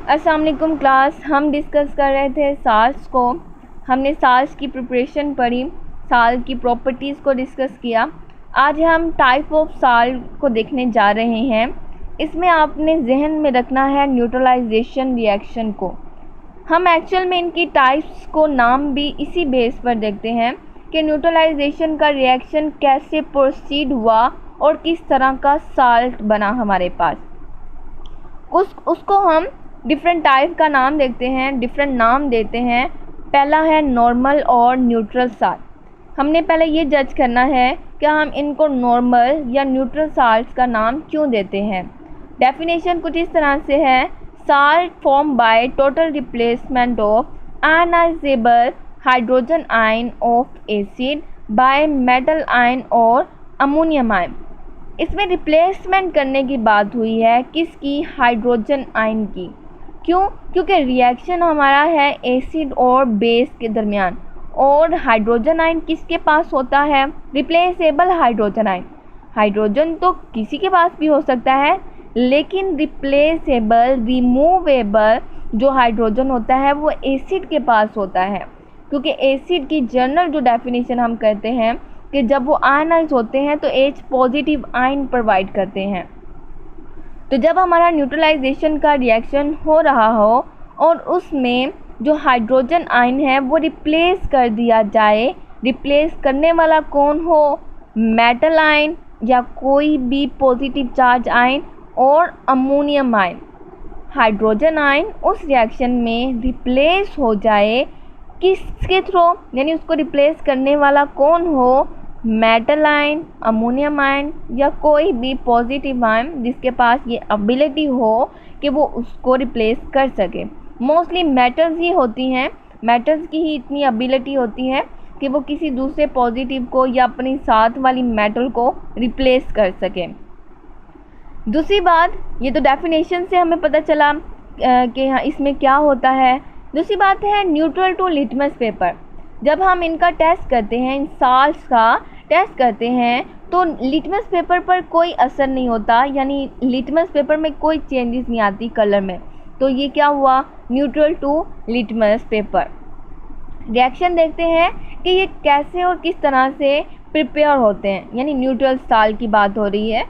अस्सलाम वालेकुम क्लास। हम डिस्कस कर रहे थे साल्ट्स को। हमने साल्ट्स की प्रिपरेशन पढ़ी, साल्ट की प्रॉपर्टीज़ को डिस्कस किया। आज हम टाइप ऑफ साल्ट को देखने जा रहे हैं। इसमें आपने जहन में रखना है न्यूट्रलाइजेशन रिएक्शन को। हम एक्चुअल में इनकी टाइप्स को नाम भी इसी बेस पर देखते हैं कि न्यूट्रलाइजेशन का रिएक्शन कैसे प्रोसीड हुआ और किस तरह का साल्ट बना हमारे पास। उसको हम डिफरेंट टाइप का नाम देखते हैं, डिफरेंट नाम देते हैं। पहला है नॉर्मल और न्यूट्रल साल्ट। हमने पहले ये जज करना है कि हम इनको नॉर्मल या न्यूट्रल साल्ट्स का नाम क्यों देते हैं। डेफिनेशन कुछ इस तरह से है, salt form by total replacement of ionizable hydrogen ion of acid by metal ion और अमोनियम आयन। इसमें रिप्लेसमेंट करने की बात हुई है किसकी? हाइड्रोजन आयन की। क्यों? क्योंकि रिएक्शन हमारा है एसिड और बेस के दरमियान, और हाइड्रोजन आयन किसके पास होता है? Replaceable hydrogen ion. हाइड्रोजन तो किसी के पास भी हो सकता है, लेकिन रिप्लेसेबल रिमूवेबल जो हाइड्रोजन होता है वो एसिड के पास होता है। क्योंकि एसिड की जनरल जो डेफिनेशन हम कहते हैं कि जब वो आयनाइज होते हैं तो H पॉजिटिव आयन प्रोवाइड करते हैं। तो जब हमारा न्यूट्रलाइजेशन का रिएक्शन हो रहा हो और उसमें जो हाइड्रोजन आयन है वो रिप्लेस कर दिया जाए, रिप्लेस करने वाला कौन हो? मेटल आयन या कोई भी पॉजिटिव चार्ज आयन और अमोनियम आयन। हाइड्रोजन आयन उस रिएक्शन में रिप्लेस हो जाए किसके थ्रू? यानी उसको रिप्लेस करने वाला कौन हो? मेटल आयन, अमोनियम आयन या कोई भी पॉजिटिव आयन जिसके पास ये एबिलिटी हो कि वो उसको रिप्लेस कर सके। मोस्टली मेटल्स ही होती हैं, मेटल्स की ही इतनी एबिलिटी होती है कि वो किसी दूसरे पॉजिटिव को या अपनी साथ वाली मेटल को रिप्लेस कर सके। दूसरी बात, ये तो डेफिनेशन से हमें पता चला कि हाँ इसमें क्या होता है। दूसरी बात है न्यूट्रल टू लिटमस पेपर। जब हम इनका टेस्ट करते हैं, इन साल्ट्स का टेस्ट करते हैं, तो लिटमस पेपर पर कोई असर नहीं होता, यानी लिटमस पेपर में कोई चेंजेस नहीं आती कलर में। तो ये क्या हुआ? Neutral to litmus paper. Reaction देखते हैं कि ये कैसे और किस तरह से प्रिपेयर होते हैं, यानी न्यूट्रल साल्ट की बात हो रही है।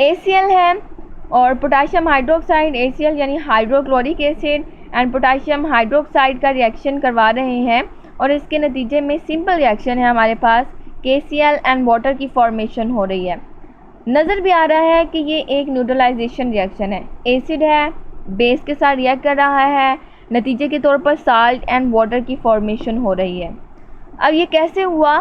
ACl है और पोटाशियम हाइड्रोक्साइड, ACl यानी hydrochloric acid and potassium hydroxide का रिएक्शन करवा रहे हैं, और इसके नतीजे में सिंपल रिएक्शन है हमारे पास, KCl एंड वाटर की फॉर्मेशन हो रही है। नज़र भी आ रहा है कि ये एक न्यूट्रलाइजेशन रिएक्शन है। एसिड है, बेस के साथ रिएक्ट कर रहा है, नतीजे के तौर पर साल्ट एंड वाटर की फॉर्मेशन हो रही है। अब ये कैसे हुआ?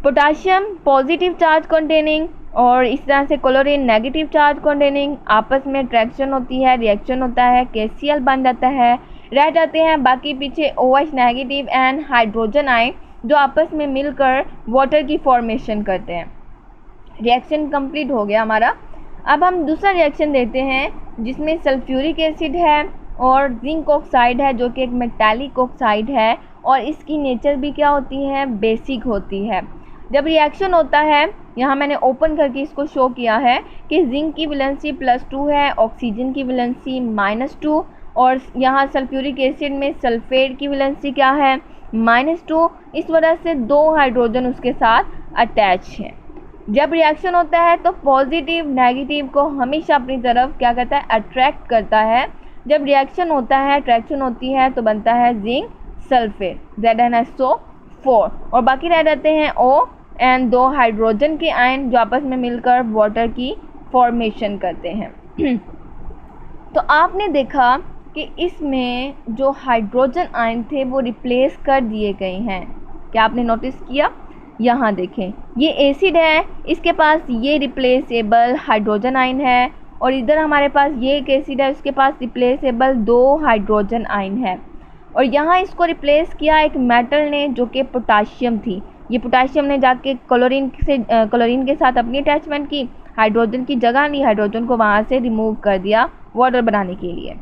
पोटाशियम पॉजिटिव चार्ज कंटेनिंग और इस तरह से क्लोरीन नेगेटिव चार्ज कंटेनिंग, आपस में अट्रैक्शन होती है, रिएक्शन होता है, KCl बन जाता है, रह जाते हैं बाकी पीछे OH negative and hydrogen ion जो आपस में मिलकर वाटर की फॉर्मेशन करते हैं। रिएक्शन कंप्लीट हो गया हमारा। अब हम दूसरा रिएक्शन देते हैं जिसमें सल्फ्यूरिक एसिड है और जिंक ऑक्साइड है, जो कि एक मेटालिक ऑक्साइड है, और इसकी नेचर भी क्या होती है? बेसिक होती है। जब रिएक्शन होता है, यहाँ मैंने ओपन करके इसको शो किया है कि जिंक की वैलेंसी +2 है, ऑक्सीजन की वैलेंसी -2, और यहाँ सल्फ्यूरिक एसिड में सल्फेट की वैलेंसी क्या है? -2। इस वजह से 2 हाइड्रोजन उसके साथ अटैच हैं। जब रिएक्शन होता है तो पॉजिटिव नेगेटिव को हमेशा अपनी तरफ क्या करता है? अट्रैक्ट करता है। जब रिएक्शन होता है, अट्रैक्शन होती है, तो बनता है जिंक सल्फेट ZnSO4, और बाकी रह जाते हैं O एंड 2 हाइड्रोजन के आयन जो आपस में मिलकर वाटर की फॉर्मेशन करते हैं। तो आपने देखा कि इसमें जो हाइड्रोजन आयन थे वो रिप्लेस कर दिए गए हैं। क्या आपने नोटिस किया? यहाँ देखें, ये एसिड है, इसके पास ये रिप्लेसेबल हाइड्रोजन आयन है, और इधर हमारे पास ये एक एसिड है, उसके पास रिप्लेसेबल 2 हाइड्रोजन आयन है। और यहाँ इसको रिप्लेस किया एक मेटल ने जो कि पोटाशियम थी। ये पोटाशियम ने जाके क्लोरीन के साथ अपनी अटैचमेंट की, हाइड्रोजन की जगह ली, हाइड्रोजन को वहाँ से रिमूव कर दिया वाटर बनाने के लिए।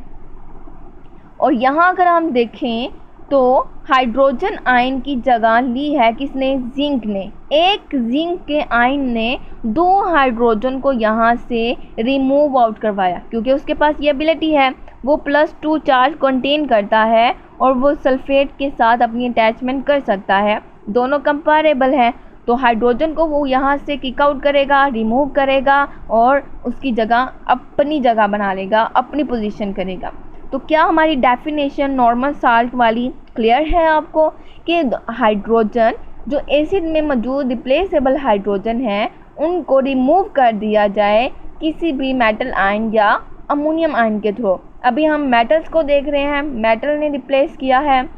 और यहाँ अगर हम देखें तो हाइड्रोजन आयन की जगह ली है किसने, जिंक ने। एक जिंक के आयन ने 2 हाइड्रोजन को यहाँ से रिमूव आउट करवाया, क्योंकि उसके पास ये एबिलिटी है, वो +2 चार्ज कंटेन करता है और वो सल्फेट के साथ अपनी अटैचमेंट कर सकता है, दोनों कंपैरेबल हैं। तो हाइड्रोजन को वो यहाँ से किक आउट करेगा, रिमूव करेगा और उसकी जगह अपनी जगह बना लेगा, अपनी पोजीशन करेगा। तो क्या हमारी डेफिनेशन नॉर्मल साल्ट वाली क्लियर है आपको, कि हाइड्रोजन जो एसिड में मौजूद रिप्लेसेबल हाइड्रोजन है उनको रिमूव कर दिया जाए किसी भी मेटल आयन या अमोनियम आयन के थ्रू। अभी हम मेटल्स को देख रहे हैं, मेटल ने रिप्लेस किया है,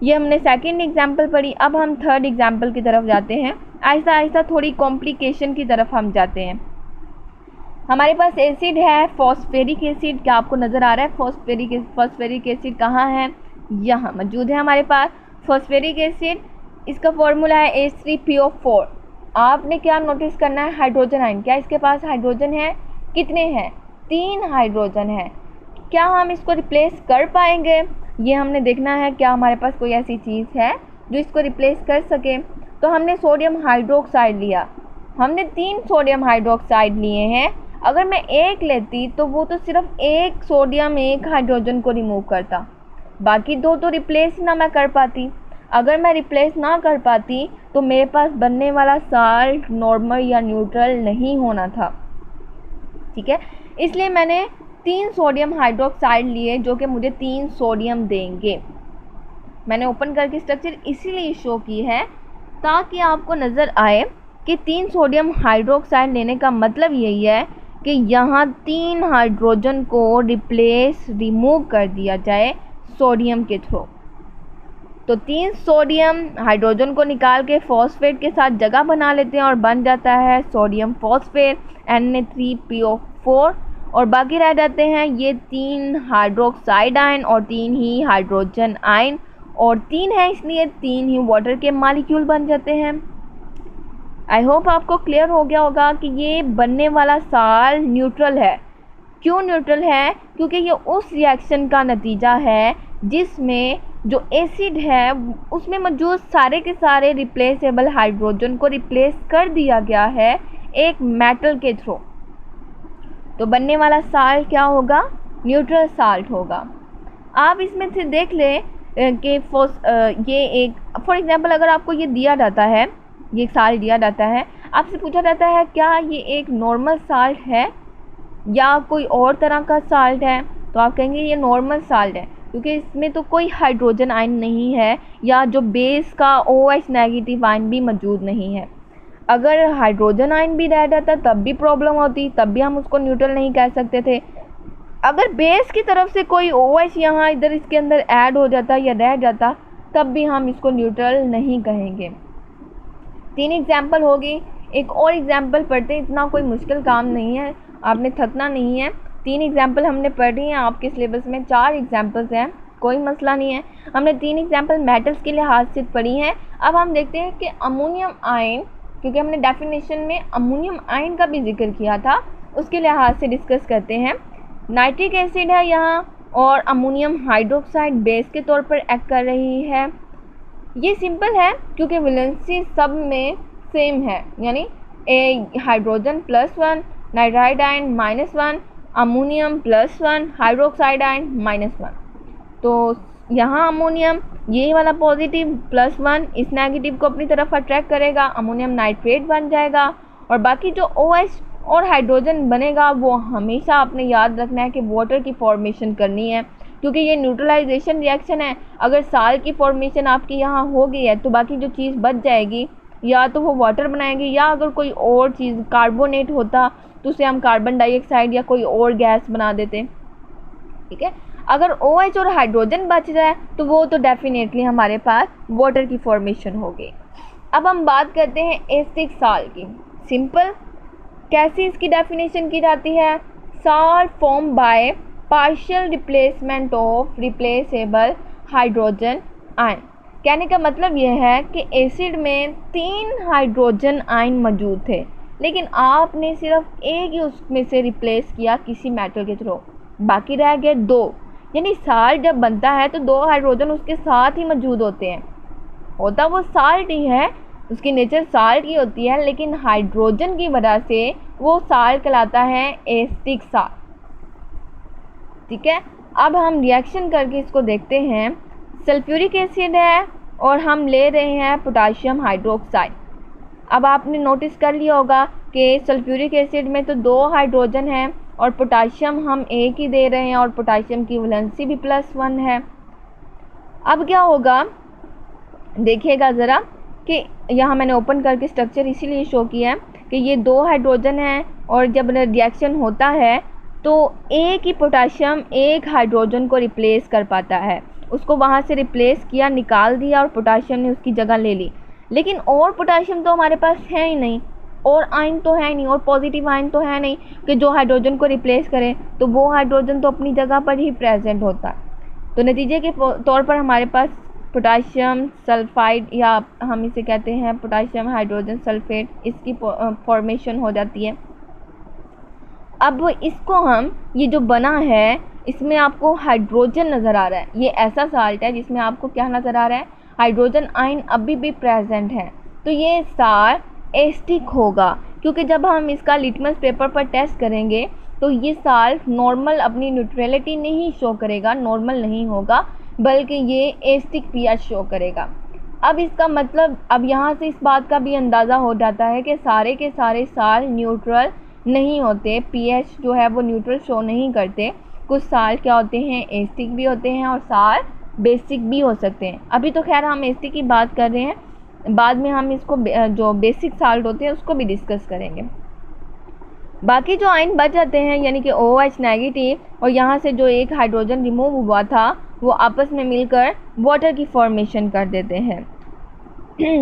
ये हमने सेकंड एग्जाम्पल पढ़ी। अब हम थर्ड एग्जाम्पल की तरफ जाते हैं, ऐसा ऐसा थोड़ी कॉम्प्लिकेशन की तरफ हम जाते हैं। हमारे पास एसिड है फॉस्फेरिक एसिड, क्या आपको नज़र आ रहा है फॉस्फेरिक एसिड कहाँ है, यहाँ मौजूद है हमारे पास फॉस्फेरिक एसिड। इसका फॉर्मूला है H3PO4। आपने क्या नोटिस करना है, हाइड्रोजन आयन, क्या इसके पास हाइड्रोजन है, कितने हैं, 3 हाइड्रोजन है। क्या हम इसको रिप्लेस कर पाएंगे, ये हमने देखना है, क्या हमारे पास कोई ऐसी चीज़ है जो इसको रिप्लेस कर सके। तो हमने सोडियम हाइड्रोक्साइड लिया, हमने 3 सोडियम हाइड्रोक्साइड लिए हैं। अगर मैं एक लेती तो वो तो सिर्फ एक सोडियम एक हाइड्रोजन को रिमूव करता, बाकी 2 तो रिप्लेस ना मैं कर पाती। अगर मैं रिप्लेस ना कर पाती तो मेरे पास बनने वाला साल्ट नॉर्मल या न्यूट्रल नहीं होना था, ठीक है। इसलिए मैंने 3 सोडियम हाइड्रोक्साइड लिए जो कि मुझे 3 सोडियम देंगे। मैंने ओपन करके स्ट्रक्चर इसीलिए शो की है ताकि आपको नज़र आए कि 3 सोडियम हाइड्रोक्साइड लेने का मतलब यही है कि यहाँ 3 हाइड्रोजन को रिमूव कर दिया जाए सोडियम के थ्रू। तो 3 सोडियम हाइड्रोजन को निकाल के फॉस्फेट के साथ जगह बना लेते हैं और बन जाता है सोडियम फॉस्फेट Na3PO4, और बाकी रह जाते हैं ये 3 हाइड्रोक्साइड आयन और 3 ही हाइड्रोजन आयन, और 3 है इसलिए 3 ही वाटर के मॉलिक्यूल बन जाते हैं। आई होप आपको क्लियर हो गया होगा कि ये बनने वाला साल न्यूट्रल है। क्यों न्यूट्रल है, क्योंकि ये उस रिएक्शन का नतीजा है जिसमें जो एसिड है उसमें मौजूद सारे के सारे रिप्लेसेबल हाइड्रोजन को रिप्लेस कर दिया गया है एक मेटल के थ्रू। तो बनने वाला साल्ट क्या होगा, न्यूट्रल साल्ट होगा। आप इसमें से देख लें कि ये एक फॉर एग्जांपल अगर आपको ये दिया जाता है, ये साल्ट दिया जाता है, आपसे पूछा जाता है क्या ये एक नॉर्मल साल्ट है या कोई और तरह का साल्ट है, तो आप कहेंगे ये नॉर्मल साल्ट है क्योंकि इसमें तो कोई हाइड्रोजन आयन नहीं है या जो बेस का OH नेगेटिव आयन भी मौजूद नहीं है। अगर हाइड्रोजन आयन भी रह जाता तब भी प्रॉब्लम होती, तब भी हम उसको न्यूट्रल नहीं कह सकते थे। अगर बेस की तरफ से कोई OH यहाँ इधर इसके अंदर ऐड हो जाता या रह जाता तब भी हम इसको न्यूट्रल नहीं कहेंगे। 3 एग्जाम्पल होगी, एक और एग्जाम्पल पढ़ते हैं, इतना कोई मुश्किल काम नहीं है, आपने थकना नहीं है। 3 एग्जाम्पल हमने पढ़ी हैं, आपके सिलेबस में 4 एग्जाम्पल्स हैं, कोई मसला नहीं है। हमने 3 एग्जाम्पल मेटल्स के लिहाज से पढ़ी हैं। अब हम देखते हैं कि अमोनियम आयन, क्योंकि हमने डेफिनेशन में अमोनियम आयन का भी जिक्र किया था, उसके लिहाज से डिस्कस करते हैं। नाइट्रिक एसिड है यहाँ और अमोनियम हाइड्रोक्साइड बेस के तौर पर एक्ट कर रही है। ये सिंपल है क्योंकि वैलेंसी सब में सेम है, यानी hydrogen +1, nitride ion -1, ammonium +1, hydroxide ion -1। तो यहाँ अमोनियम ये वाला पॉजिटिव +1 इस नेगेटिव को अपनी तरफ अट्रैक्ट करेगा, अमोनियम नाइट्रेट बन जाएगा, और बाकी जो OH और हाइड्रोजन बनेगा वो हमेशा आपने याद रखना है कि वाटर की फॉर्मेशन करनी है, क्योंकि ये न्यूट्रलाइजेशन रिएक्शन है। अगर साल की फॉर्मेशन आपकी यहाँ हो गई है तो बाकी जो चीज़ बच जाएगी या तो वो वाटर बनाएगी, या अगर कोई और चीज़ कार्बोनेट होता तो उसे हम कार्बन डाइऑक्साइड या कोई और गैस बना देते, ठीक है। अगर OH और हाइड्रोजन बच जाए तो वो तो डेफिनेटली हमारे पास वाटर की फॉर्मेशन होगी। अब हम बात करते हैं एसिडिक साल्ट की। सिंपल, कैसे इसकी डेफिनेशन की जाती है, salt form by partial replacement of replaceable hydrogen ion. कहने का मतलब यह है कि एसिड में 3 हाइड्रोजन आयन मौजूद थे, लेकिन आपने सिर्फ एक ही उसमें से रिप्लेस किया किसी मेटल के थ्रू, बाकी रह गए 2, यानी साल्ट जब बनता है तो 2 हाइड्रोजन उसके साथ ही मौजूद होते हैं। होता वो साल्ट ही है, उसकी नेचर साल्ट की होती है, लेकिन हाइड्रोजन की वजह से वो साल्ट कहलाता है एसिटिक साल्ट। ठीक है, अब हम रिएक्शन करके इसको देखते हैं। सल्फ्यूरिक एसिड है और हम ले रहे हैं पोटाशियम हाइड्रोक्साइड। अब आपने नोटिस कर लिया होगा कि सल्फ्यूरिक एसिड में तो 2 हाइड्रोजन हैं और पोटाशियम हम एक ही दे रहे हैं और पोटाशियम की वैलेंसी भी +1 है। अब क्या होगा देखिएगा ज़रा कि यहाँ मैंने ओपन करके स्ट्रक्चर इसीलिए शो किया है कि ये 2 हाइड्रोजन हैं और जब रिएक्शन होता है तो एक ही पोटाशियम एक हाइड्रोजन को रिप्लेस कर पाता है। उसको वहाँ से रिप्लेस किया, निकाल दिया और पोटाशियम ने उसकी जगह ले ली। लेकिन और पोटाशियम तो हमारे पास है ही नहीं, और आयन तो है नहीं, और पॉजिटिव आयन तो है नहीं कि जो हाइड्रोजन को रिप्लेस करे, तो वो हाइड्रोजन तो अपनी जगह पर ही प्रेजेंट होता है। तो नतीजे के तौर पर हमारे पास पोटाशियम सल्फाइड, या हम इसे कहते हैं पोटाशियम हाइड्रोजन सल्फेट, इसकी फॉर्मेशन हो जाती है। अब इसको हम, ये जो बना है इसमें आपको हाइड्रोजन नज़र आ रहा है। ये ऐसा साल्ट है जिसमें आपको क्या नज़र आ रहा है, हाइड्रोजन आयन अभी भी प्रेजेंट है। तो ये साल्ट एसिटिक होगा, क्योंकि जब हम इसका लिटमस पेपर पर टेस्ट करेंगे तो ये साल्ट नॉर्मल अपनी न्यूट्रलिटी नहीं शो करेगा, नॉर्मल नहीं होगा, बल्कि ये एसिटिक पीएच शो करेगा। अब इसका मतलब, अब यहाँ से इस बात का भी अंदाज़ा हो जाता है कि सारे के सारे साल्ट न्यूट्रल नहीं होते, पीएच जो है वो न्यूट्रल शो नहीं करते। कुछ साल्ट क्या होते हैं, एसिटिक भी होते हैं और साल्ट बेसिक भी हो सकते हैं। अभी तो खैर हम एसिटिक की बात कर रहे हैं, बाद में हम इसको जो बेसिक साल्ट होते हैं उसको भी डिस्कस करेंगे। बाकी जो आयन बच जाते हैं यानी कि OH नेगेटिव और यहाँ से जो एक हाइड्रोजन रिमूव हुआ था वो आपस में मिलकर वाटर की फॉर्मेशन कर देते हैं।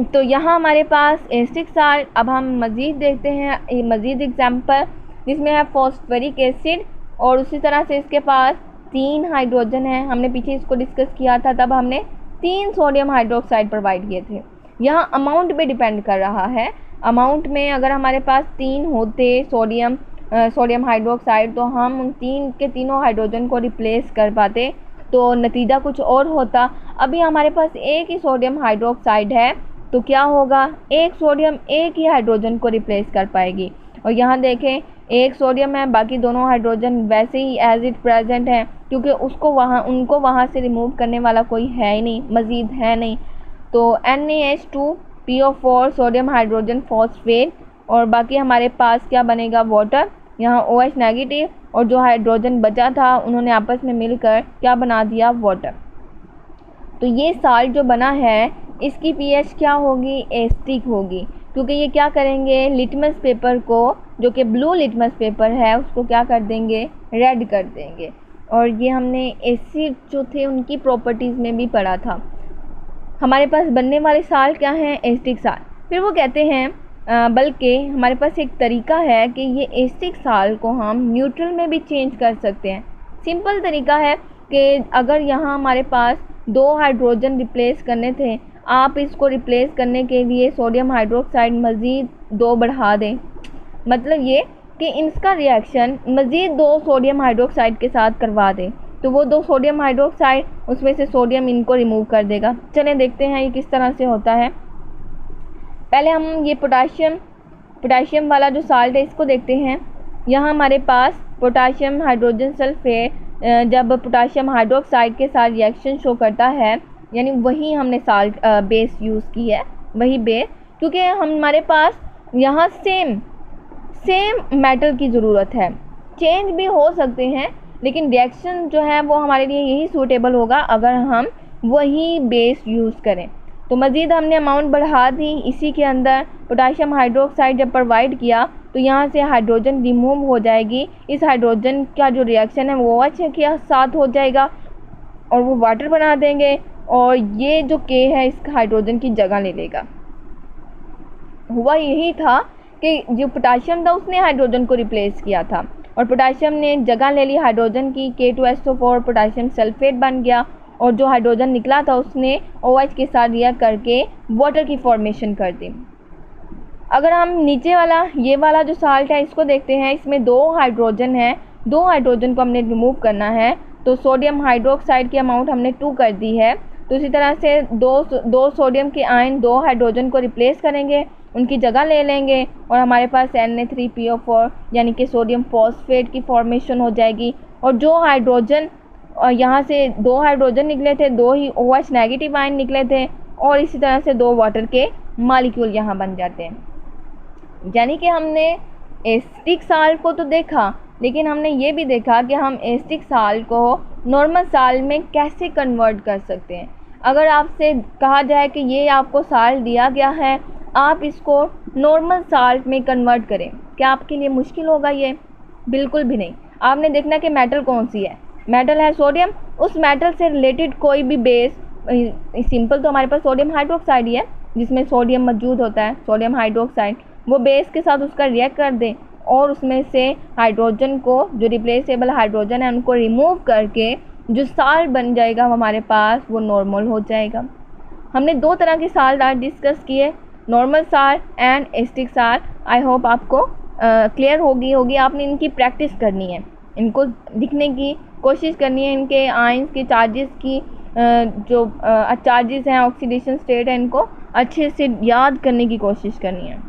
तो यहाँ हमारे पास एसिटिक साल्ट। अब हम मज़ीद देखते हैं मज़ीद एग्जाम्पल, जिसमें है फॉस्फोरिक एसिड और उसी तरह से इसके पास 3 हाइड्रोजन हैं। हमने पीछे इसको डिस्कस किया था, तब हमने 3 सोडियम हाइड्रोक्साइड प्रोवाइड किए थे। यहाँ अमाउंट पे डिपेंड कर रहा है। अमाउंट में अगर हमारे पास 3 होते सोडियम हाइड्रोक्साइड तो हम उन 3 के तीनों हाइड्रोजन को रिप्लेस कर पाते, तो नतीजा कुछ और होता। अभी हमारे पास एक ही सोडियम हाइड्रोक्साइड है, तो क्या होगा, एक सोडियम एक ही हाइड्रोजन को रिप्लेस कर पाएगी। और यहाँ देखें एक सोडियम है, बाकी दोनों हाइड्रोजन वैसे ही एज इट प्रेजेंट हैं, क्योंकि उनको वहाँ से रिमूव करने वाला कोई है ही नहीं, मज़ीद है नहीं। तो NaH2PO4 सोडियम हाइड्रोजन फॉस्फेट, और बाकी हमारे पास क्या बनेगा, वाटर। यहाँ OH नेगेटिव और जो हाइड्रोजन बचा था उन्होंने आपस में मिलकर क्या बना दिया, वाटर। तो ये साल्ट जो बना है इसकी pH क्या होगी, एसिटिक होगी, क्योंकि ये क्या करेंगे, लिटमस पेपर को, जो कि ब्लू लिटमस पेपर है, उसको क्या कर देंगे, रेड कर देंगे। और ये हमने एसिड जो थे उनकी प्रॉपर्टीज़ में भी पढ़ा था। हमारे पास बनने वाले साल्ट क्या हैं, एसिटिक साल्ट। फिर वो कहते हैं बल्कि हमारे पास एक तरीका है कि ये एसिटिक साल्ट को हम न्यूट्रल में भी चेंज कर सकते हैं। सिंपल तरीका है कि अगर यहाँ हमारे पास 2 हाइड्रोजन रिप्लेस करने थे, आप इसको रिप्लेस करने के लिए सोडियम हाइड्रोक्साइड मज़ीद 2 बढ़ा दें। मतलब ये कि इसका रिएक्शन मज़ीद 2 सोडियम हाइड्रोक्साइड के साथ करवा दें, तो वो 2 सोडियम हाइड्रोक्साइड उसमें से सोडियम इनको रिमूव कर देगा। चलें देखते हैं ये किस तरह से होता है। पहले हम ये पोटाशियम वाला जो साल्ट है इसको देखते हैं। यहाँ हमारे पास पोटाशियम हाइड्रोजन सल्फेट जब पोटाशियम हाइड्रोक्साइड के साथ रिएक्शन शो करता है, यानी वही हमने साल्ट बेस यूज़ की है, वही बेस, क्योंकि हमारे पास यहाँ सेम मेटल की ज़रूरत है। चेंज भी हो सकते हैं, लेकिन रिएक्शन जो है वो हमारे लिए यही सूटेबल होगा अगर हम वही बेस यूज़ करें। तो मज़ीद हमने अमाउंट बढ़ा दी, इसी के अंदर पोटाशियम हाइड्रोक्साइड जब प्रोवाइड किया तो यहाँ से हाइड्रोजन रिमूव हो जाएगी। इस हाइड्रोजन का जो रिएक्शन है वो OH के साथ हो जाएगा और वो वाटर बना देंगे, और ये जो K है इस हाइड्रोजन की जगह ले लेगा। हुआ यही था कि जो पोटाशियम था उसने हाइड्रोजन को रिप्लेस किया था और पोटाशियम ने जगह ले ली हाइड्रोजन की, K2SO4 पोटाशियम सल्फेट बन गया, और जो हाइड्रोजन निकला था उसने OH के साथ रिएक्ट करके वाटर की फॉर्मेशन कर दी। अगर हम नीचे वाला ये वाला जो साल्ट है इसको देखते हैं, इसमें 2 हाइड्रोजन है, 2 हाइड्रोजन को हमने रिमूव करना है, तो सोडियम हाइड्रोक्साइड की अमाउंट हमने 2 कर दी है। तो इसी तरह से दो सोडियम के आयन 2 हाइड्रोजन को रिप्लेस करेंगे, उनकी जगह ले लेंगे और हमारे पास Na3PO4 यानी कि सोडियम फॉस्फेट की फॉर्मेशन हो जाएगी। और जो हाइड्रोजन यहाँ से 2 हाइड्रोजन निकले थे, 2 ही OH नेगेटिव आयन निकले थे और इसी तरह से 2 वाटर के मॉलिक्यूल यहाँ बन जाते हैं। यानी कि हमने एसिटिक साल्ट को तो देखा, लेकिन हमने ये भी देखा कि हम एसिटिक साल्ट को नॉर्मल साल्ट में कैसे कन्वर्ट कर सकते हैं। अगर आपसे कहा जाए कि ये आपको साल्ट दिया गया है, आप इसको नॉर्मल साल्ट में कन्वर्ट करें, क्या आपके लिए मुश्किल होगा? ये बिल्कुल भी नहीं। आपने देखना कि मेटल कौन सी है, मेटल है सोडियम, उस मेटल से रिलेटेड कोई भी बेस, सिंपल तो हमारे पास सोडियम हाइड्रोक्साइड ही है जिसमें सोडियम मौजूद होता है, सोडियम हाइड्रोक्साइड, वो बेस के साथ उसका रिएक्ट कर दें और उसमें से हाइड्रोजन को, जो रिप्लेसेबल हाइड्रोजन है, उनको रिमूव करके जो साल्ट बन जाएगा हमारे पास, वो नॉर्मल हो जाएगा। हमने 2 तरह के साल्ट आज डिस्कस किए, normal salt and acetic salt. I hope आपको क्लियर होगी। आपने इनकी प्रैक्टिस करनी है, इनको दिखने की कोशिश करनी है, इनके आयंस के चार्जेस की जो चार्जेस हैं, ऑक्सीडेशन स्टेट है, इनको अच्छे से याद करने की कोशिश करनी है।